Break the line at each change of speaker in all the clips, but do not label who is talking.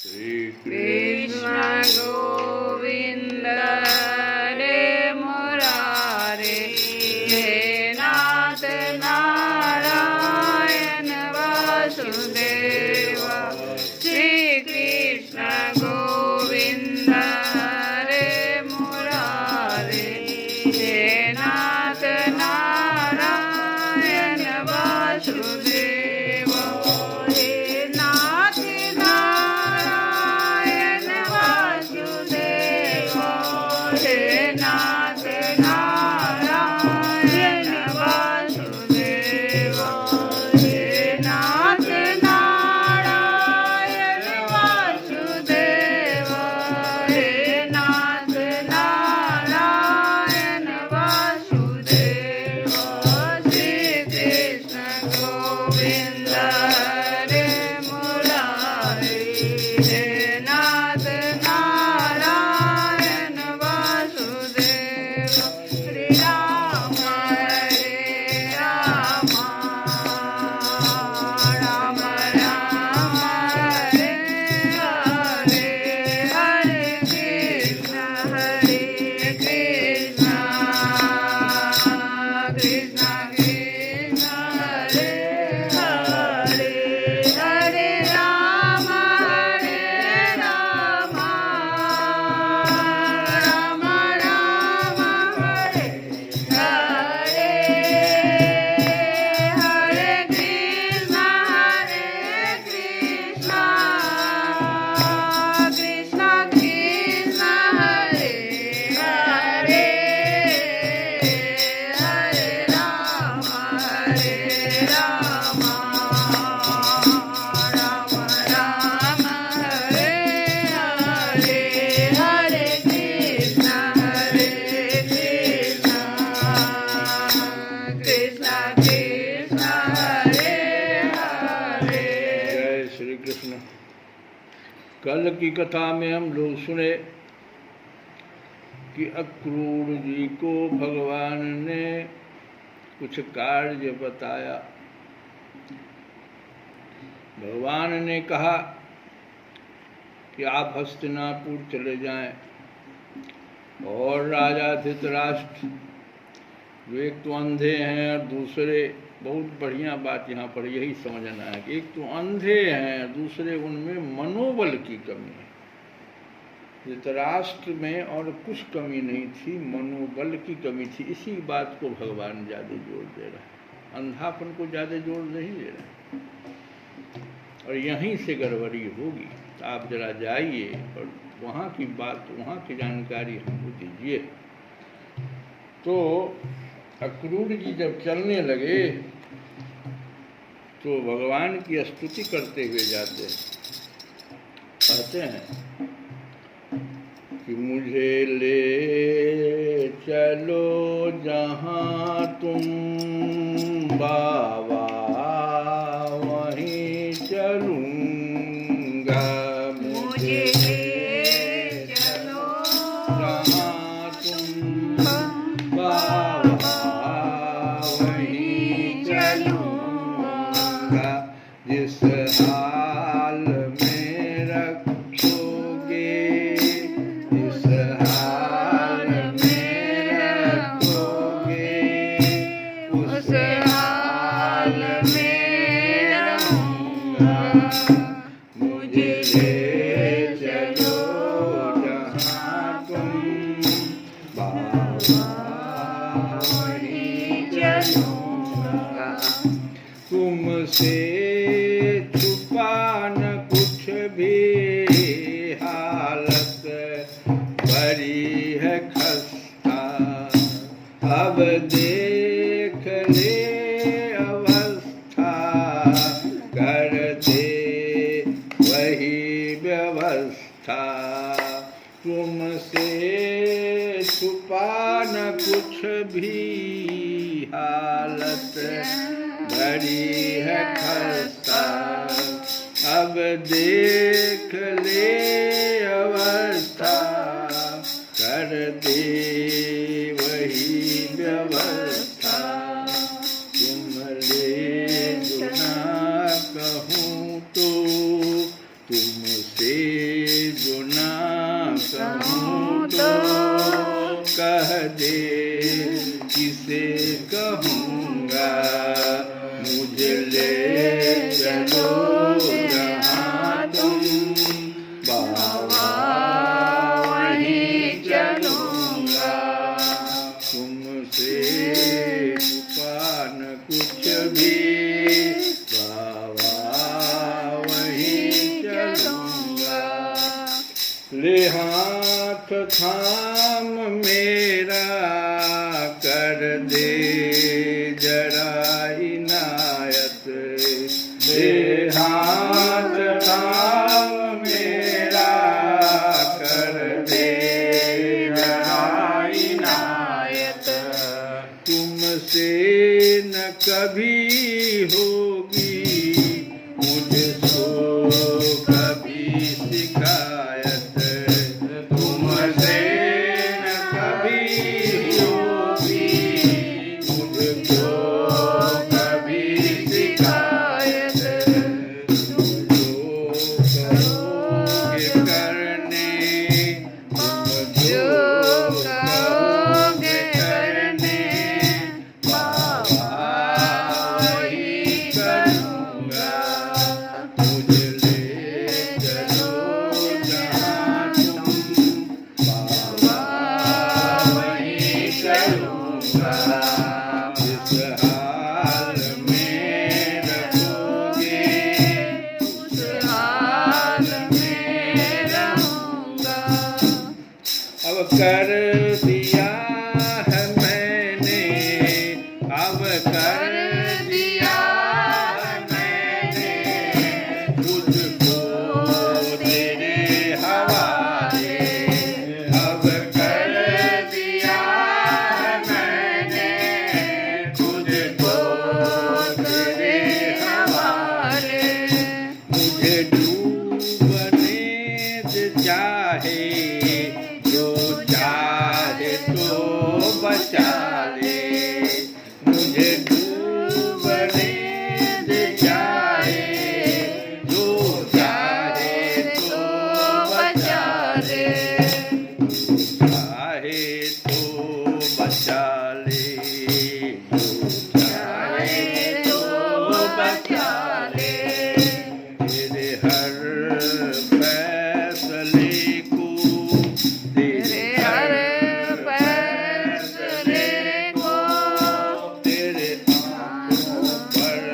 कृष्ण गोविंद हरे मुरारे, हे नाथ नारायण वासुदेव। श्री कृष्ण गोविंद हरे मुरारे, हे नाथ नारायण वासुदेव। हे नाथ नारायण वासुदेव, हे नाथ नारायण वासुदेव, हे नाथ नारायण वासुदेव, हे नाथ नारायण वासुदेव। श्री कृष्ण गोविंद हरे मुरारे, हे नाथ नारायण वासुदेव। श्री राम हरे राम, राम राम हरे हरे, हरे कृष्ण कृष्ण कृष्ण हरे हरे, हरे राम राम राम हरे हरे, हरे कृष्ण कृष्ण कृष्ण हरे हरे, हरे राम राम राम हरे हरे, हरे कृष्ण कृष्ण कृष्ण हरे हरे।
जय श्री कृष्ण। कल की कथा में हम लोग सुने कि अक्रूर जी को भगवान ने कुछ कार्य बताया। भगवान ने कहा कि आप हस्तिनापुर चले जाएं और राजा धृतराष्ट्र, जो एक तो अंधे हैं और दूसरे, बहुत बढ़िया बात यहाँ पर यही समझना है कि एक तो अंधे हैं, दूसरे उनमें मनोबल की कमी है। धृतराष्ट्र में और कुछ कमी नहीं थी, मनोबल की कमी थी। इसी बात को भगवान ज़्यादा जोर दे रहा है, अंधापन को ज़्यादा जोर नहीं दे रहा है। और यहीं से गड़बड़ी होगी। तो आप जरा जाइए और वहाँ की बात, वहाँ की जानकारी हमको दीजिए। तो अक्रूर जी जब चलने लगे तो भगवान की स्तुति करते हुए जाते हैं। कहते हैं कि मुझे ले चलो जहाँ तुम बाबा, वहीं चलूँगा।
मुझे ले चलो
जहाँ तुम बाबा, वहीं चलूँगा। जिस हाल में रखोगे, जिस हाल में रखोगे,
उस हाल में रहूँगा।
मुझे ले चलो जहाँ तुम बाबा,
वहीं चलूँगा।
तुमसे छुपा न कुछ भी, हालत बड़ी है खस्ता। अब देख ले अवस्था, कर दे वही व्यवस्था। तुमसे छुपा न कुछ भी, हालत बड़ी है खस्ता। अब देख ले अवस्था, कर दे वही व्यवस्था। तुम ले जो ना कहूँ तो तुमसे दे किसे कहूँगा, मुझे ले चलो जहाँ तुम, बाबा
वहीं चलूँगा।
तुमसे छुपा न कुछ भी, बाबा वहीं चलूँगा। ले हाथ थाम मेरा, कर दे जरा इनायत। ले हाथ थाम मेरा, कर दे जरा इनायत। तुमसे न कभी होगी मुझको कभी शिकायत, तुमसे न कभी होगी मुझको कभी शिकायत। तुम जो कहोगे करने, तुम जो कहोगे करने, बाबा वही करूँगा। मुझे ले चलो जहाँ तुम, बाबा वही करूँगा। जिस हाल में रखोगे,
उस हाल में रहूँगा।
अब कर दिया है मैंने, अब कर दिया है मैंने, तुझको तेरे हवाले। अब कर दिया है मैंने, तुझको तेरे हवाले। मुझे डूबने दे चाहे, जो चाहे तो बचा ले। मुझे डूबने दे चाहे, जो चाहे तो बचा ले। चाहे तो बचा ले, जो चाहे तो बचा ले। तेरे हर फैसले को, तेरे हर
फैसले को,
तेरे आँखों पर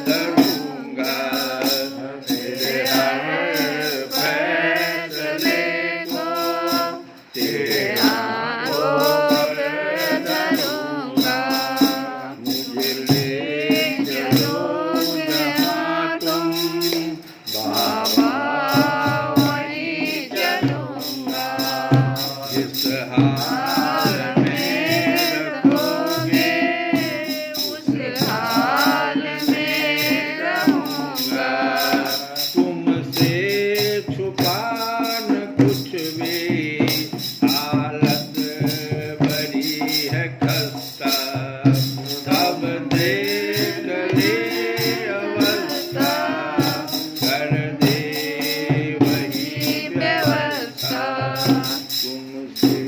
धरूँगा। तेरे हर फैसले को, तेरे आँखों पर
धरूँगा।
मुझे ले चलो जहाँ तुम, बाबा
वहीं चलूँगा।
जिस हाल में रखोगे,
उस हाल में रहूँगा।
तुमसे छुपा न कुछ भी, हालत बड़ी है खस्ता। सब देख ले अवस्था, कर दे वही व्यवस्था। तुमसे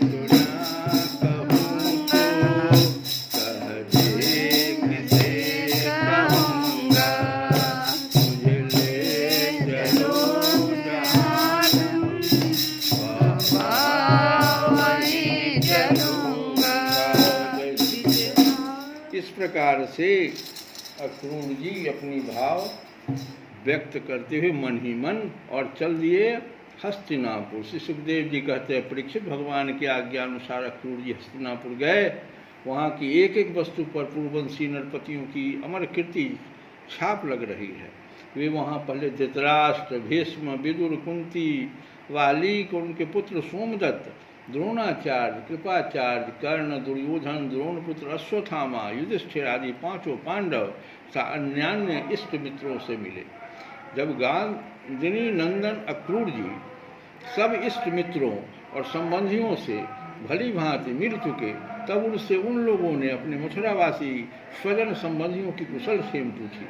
तो ना कहूँ तो, कह दे किसे कहूँगा। मुझे ले चलो जहाँ तुम, बाबा
वहीं चलूँगा।
इस प्रकार से अक्रूर जी अपनी भाव व्यक्त करते हुए मन ही मन और चल दिए हस्तिनापुर। श्री सुखदेव जी कहते हैं, परीक्षित भगवान की आज्ञा अनुसार अक्रूर जी हस्तिनापुर गए। वहाँ की एक एक वस्तु पर पूर्ववंशी नरपतियों की अमर कीर्ति छाप लग रही है। वे वहाँ पहले धृतराष्ट्र, भीष्म, विदुर, कुंती, वालिक और उनके पुत्र सोमदत्त, द्रोणाचार्य, कृपाचार्य, कर्ण, दुर्योधन, द्रोणपुत्र अश्वत्थामा, युधिष्ठिर आदि पांचों पांडव तथा अन्यान्य इष्ट मित्रों से मिले। जब गांधिनी नंदन अक्रूर जी सब इष्ट मित्रों और संबंधियों से भली भांति मिल चुके, तब उनसे उन लोगों ने अपने मथुरावासी स्वजन संबंधियों की कुशल क्षेम पूछी।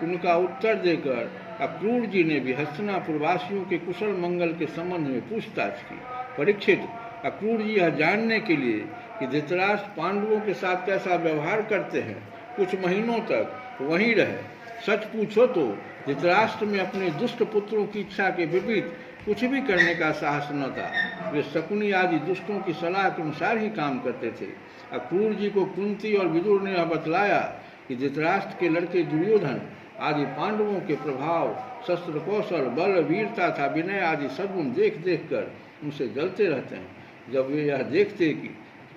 उनका उत्तर देकर अक्रूर जी ने भी हस्तिनापुर वासियों के कुशल मंगल के संबंध में पूछताछ की। परीक्षित, अक्रूर जी यह जानने के लिए कि धृतराष्ट्र पांडवों के साथ कैसा व्यवहार करते हैं कुछ महीनों तक वहीं रहे। सच पूछो तो धृतराष्ट्र में अपने दुष्ट पुत्रों की इच्छा के विपरीत कुछ भी करने का साहस न था। वे शकुनी आदि दुष्टों की सलाह के अनुसार ही काम करते थे। अक्रूर जी को कुंती और विदुर ने यह बतलाया कि धृतराष्ट्र के लड़के दुर्योधन आदि पांडवों के प्रभाव, शस्त्र कौशल, बल, वीरता तथा विनय आदि सद्गुण देख देख कर उनसे जलते रहते हैं। जब वे यह देखते कि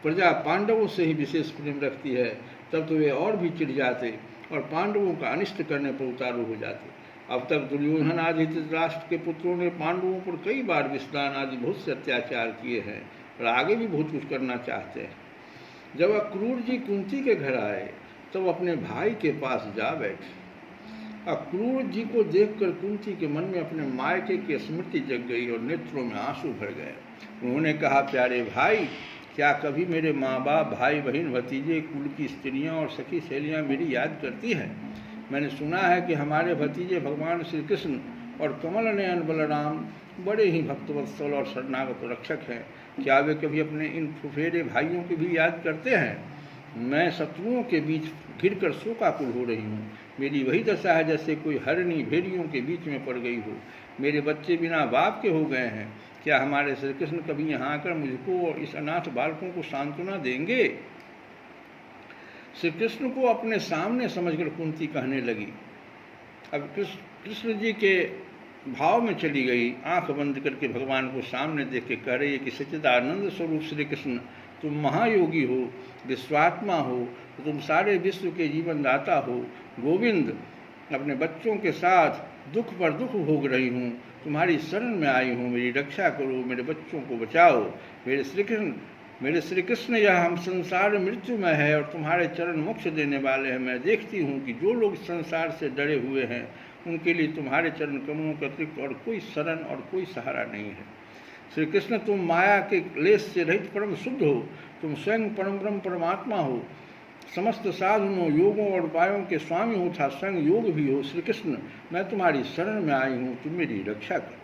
प्रजा पांडवों से ही विशेष प्रेम रखती है तब तो वे और भी चिढ़ जाते और पांडवों का अनिष्ट करने पर उतारू हो जाते। अब तक दुर्योधन आदि धृतराष्ट्र के पुत्रों ने पांडवों पर कई बार विस्तान आदि बहुत से अत्याचार किए हैं और आगे भी बहुत कुछ करना चाहते हैं। जब अक्रूर जी कुंती के घर आए तब अपने भाई के पास जा बैठे। अक्रूर जी को देखकर कुंती के मन में अपने मायके की स्मृति जग गई और नेत्रों में आंसू भर गए। उन्होंने कहा, प्यारे भाई, क्या कभी मेरे माँ बाप, भाई बहन, भतीजे, कुल की स्त्रियाँ और सखी सहेलियाँ मेरी याद करती हैं? मैंने सुना है कि हमारे भतीजे भगवान श्री कृष्ण और कमल नयन बलराम बड़े ही भक्तवत्सल और शरणागत रक्षक हैं। क्या वे कभी अपने इन फुफेरे भाइयों की भी याद करते हैं? मैं शत्रुओं के बीच घिरकर शोकाकुल हो रही हूँ। मेरी वही दशा है जैसे कोई हरणी भेड़ियों के बीच में पड़ गई हो। मेरे बच्चे बिना बाप के हो गए हैं। क्या हमारे श्री कृष्ण कभी यहाँ आकर मुझको और इस अनाथ बालकों को सांत्वना देंगे? श्री कृष्ण को अपने सामने समझकर कुंती कहने लगी। अब कृष्ण जी के भाव में चली गई। आंख बंद करके भगवान को सामने देख के कह रही है कि सच्चिदानंद स्वरूप श्री कृष्ण, तुम महायोगी हो, विश्वात्मा हो, तुम सारे विश्व के जीवन दाता हो। गोविंद, अपने बच्चों के साथ दुख पर दुख भोग रही हूँ, तुम्हारी शरण में आई हूँ, मेरी रक्षा करो, मेरे बच्चों को बचाओ। मेरे श्री कृष्ण, यह हम संसार मृत्युमय है और तुम्हारे चरण मोक्ष देने वाले हैं। मैं देखती हूँ कि जो लोग संसार से डरे हुए हैं उनके लिए तुम्हारे चरण कमलों के अतिरिक्त और कोई शरण और कोई सहारा नहीं है। श्री कृष्ण, तुम माया के क्लेश से रहित परम शुद्ध हो, तुम स्वयं परम ब्रह्म परमात्मा हो, समस्त साधनों, योगों और उपायों के स्वामी हो तथा स्वयं योग भी हो। श्री कृष्ण, मैं तुम्हारी शरण में आई हूँ, तुम मेरी रक्षा करो।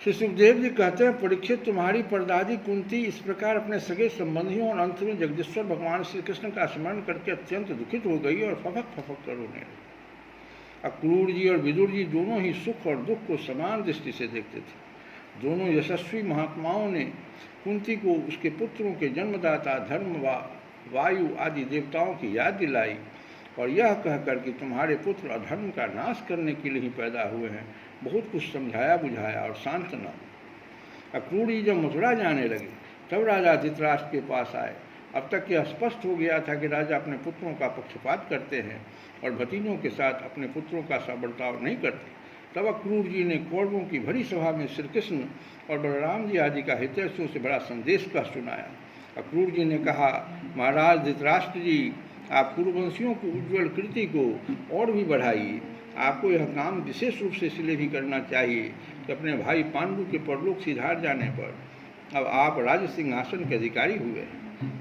श्री सुखदेव जी कहते हैं, परीक्षित, तुम्हारी परदादी कुंती इस प्रकार अपने सगे संबंधियों और अंत में जगदीश्वर भगवान श्री कृष्ण का स्मरण करके अत्यंत दुखित हो गई और फफक कर रोने लगी। अक्रूर जी और विदुर जी दोनों ही सुख और दुख को समान दृष्टि से देखते थे। दोनों यशस्वी महात्माओं ने कुंती को उसके पुत्रों के जन्मदाता धर्म, वायु आदि देवताओं की याद दिलाई और यह कहकर कि तुम्हारे पुत्र अधर्म का नाश करने के लिए ही पैदा हुए हैं, बहुत कुछ समझाया बुझाया और सांत्वना। अक्रूर जी जब मथुरा जाने लगे तब राजा धृतराष्ट्र के पास आए। अब तक यह स्पष्ट हो गया था कि राजा अपने पुत्रों का पक्षपात करते हैं और भतीजों के साथ अपने पुत्रों का सा बर्ताव नहीं करते। तब अक्रूर जी ने कौरवों की भरी सभा में श्री कृष्ण और बलराम जी आदि का हितैषियों से बड़ा संदेश का सुनाया। अक्रूर जी ने कहा, महाराज धृतराष्ट्र जी, आप कुरुवंशियों की उज्ज्वल कृति को और भी बढ़ाइए। आपको यह काम विशेष रूप से इसलिए भी करना चाहिए कि अपने भाई पांडु के परलोक सिधार जाने पर अब आप राज सिंहासन के अधिकारी हुए।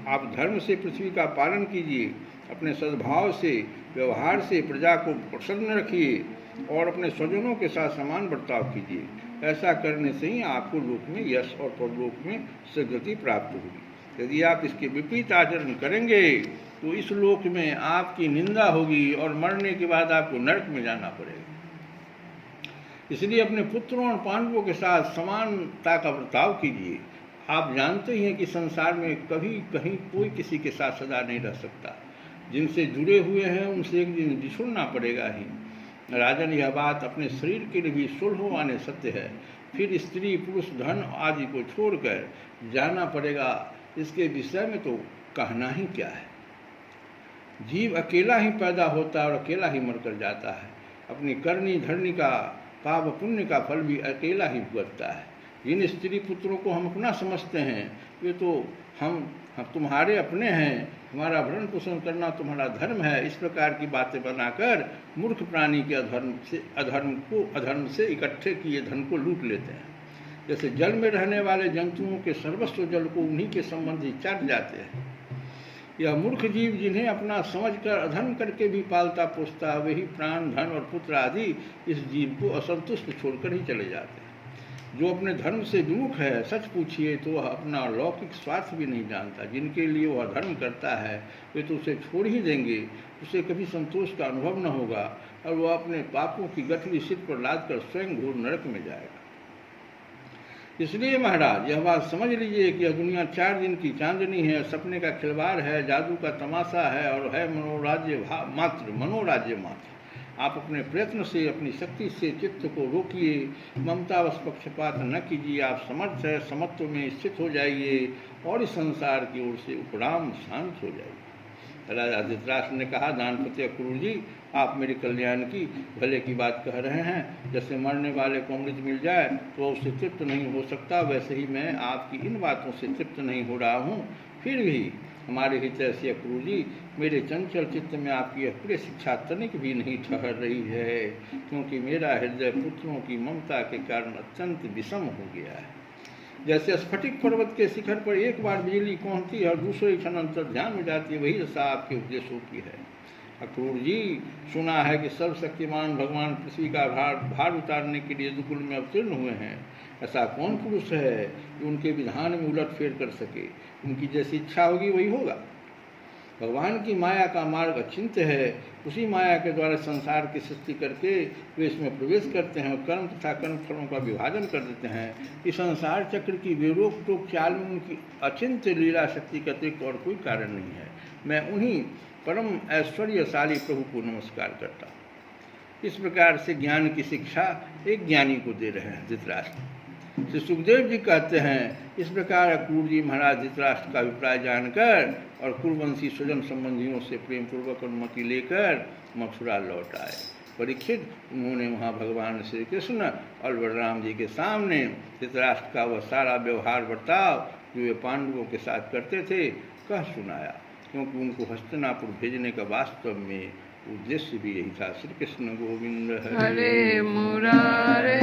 आप धर्म से पृथ्वी का पालन कीजिए, अपने सद्भाव से, व्यवहार से प्रजा को प्रसन्न रखिए और अपने स्वजनों के साथ समान बर्ताव कीजिए। ऐसा करने से ही आपको लोक में यश और परलोक में सद्गति प्राप्त होगी। यदि आप इसके विपरीत आचरण करेंगे तो इस लोक में आपकी निंदा होगी और मरने के बाद आपको नरक में जाना पड़ेगा। इसलिए अपने पुत्रों और पांडवों के साथ समानता का बर्ताव कीजिए। आप जानते ही हैं कि संसार में कभी कहीं कोई किसी के साथ सदा नहीं रह सकता। जिनसे जुड़े हुए हैं उनसे एक दिन बिछुड़ना पड़ेगा ही। राजन, यह बात अपने शरीर के लिए भी सुलभ माने सत्य है। फिर स्त्री, पुरुष, धन आदि को छोड़कर जाना पड़ेगा। इसके विषय में तो कहना ही क्या है। जीव अकेला ही पैदा होता है और अकेला ही मरकर जाता है। अपनी करनी धरनी का पाप पुण्य का फल भी अकेला ही भुगतता है। जिन स्त्री पुत्रों को हम अपना समझते हैं वे तो हम तुम्हारे अपने हैं, हमारा भरण पोषण करना तुम्हारा धर्म है, इस प्रकार की बातें बनाकर मूर्ख प्राणी के अधर्म से इकट्ठे किए धन को लूट लेते हैं। जैसे जल में रहने वाले जंतुओं के सर्वस्व जल को उन्हीं के संबंधी चाट जाते हैं। यह मूर्ख जीव जिन्हें अपना समझकर अधर्म करके भी पालता पोसता, वही प्राण, धन और पुत्र आदि इस जीव को असंतुष्ट छोड़कर ही चले जाते हैं। जो अपने धर्म से विमुख है, सच पूछिए तो वह अपना लौकिक स्वार्थ भी नहीं जानता। जिनके लिए वह धर्म करता है वे तो उसे छोड़ ही देंगे, उसे कभी संतोष का अनुभव न होगा और वह अपने पापों की गठरी सिर पर लाद कर स्वयं घोर नरक में जाएगा। इसलिए महाराज यह बात समझ लीजिए कि यह दुनिया 4 दिन की चांदनी है, सपने का खिलवाड़ है, जादू का तमाशा है और है मनोराज्य मात्र। आप अपने प्रयत्न से, अपनी शक्ति से चित्त को रोकिए, ममतावश पक्षपात न कीजिए। आप समर्थ है, समत्व में स्थित हो जाइए और इस संसार की ओर से उपराम शांत हो जाइए। राजा धृतराष्ट्र ने कहा, दानपत्य क्रूर जी, आप मेरे कल्याण की भले की बात कह रहे हैं। जैसे मरने वाले को अमृत मिल जाए तो उससे तृप्त नहीं हो सकता, वैसे ही मैं आपकी इन बातों से तृप्त नहीं हो रहा हूँ। फिर भी हमारे हितैषी से क्रूर जी, मेरे चंचल चित्त में आपकी यह प्रिय शिक्षा तनिक भी नहीं ठहर रही है, क्योंकि मेरा हृदय पुत्रों की ममता के कारण अत्यंत विषम हो गया है। जैसे स्फटिक पर्वत के शिखर पर एक बार बिजली पहुंचती है और दूसरे क्षण अंतर ध्यान में जाती है, वही दशा आपके उपदेशों की है। अक्रूर जी, सुना है कि सर्वशक्तिमान भगवान पृथ्वी का भार उतारने के लिए यदुकुल में अवतीर्ण हुए हैं। ऐसा कौन पुरुष है कि उनके विधान में उलटफेर कर सके? उनकी जैसी इच्छा होगी वही होगा। भगवान की माया का मार्ग अचिंत्य है। उसी माया के द्वारा संसार की सृष्टि करके वे इसमें प्रवेश करते हैं और कर्म तथा कर्म फलों का विभाजन कर देते हैं। इस संसार चक्र की बेरोक टोक चाल में उनकी अचिंत्य लीला शक्ति का अतिरिक्त और कोई कारण नहीं है। मैं उन्हीं परम ऐश्वर्यशाली प्रभु को नमस्कार करता हूँ। इस प्रकार से ज्ञान की शिक्षा एक ज्ञानी को दे रहे हैं धृतराष्ट्र। श्री सुखदेव जी कहते हैं, इस प्रकार अक्रूर जी महाराज धृतराष्ट्र का अभिप्राय जानकर और कुरुवंशी स्वजन संबंधियों से प्रेम पूर्वक अनुमति लेकर मथुरा लौट आए। परीक्षित, उन्होंने वहाँ भगवान श्री कृष्ण और बलराम जी के सामने धृतराष्ट्र का वह सारा व्यवहार बर्ताव जो वे पांडवों के साथ करते थे कह सुनाया, क्योंकि उनको हस्तिनापुर भेजने का वास्तव में उद्देश्य भी यही था। श्री कृष्ण गोविंद
हरे मुरारे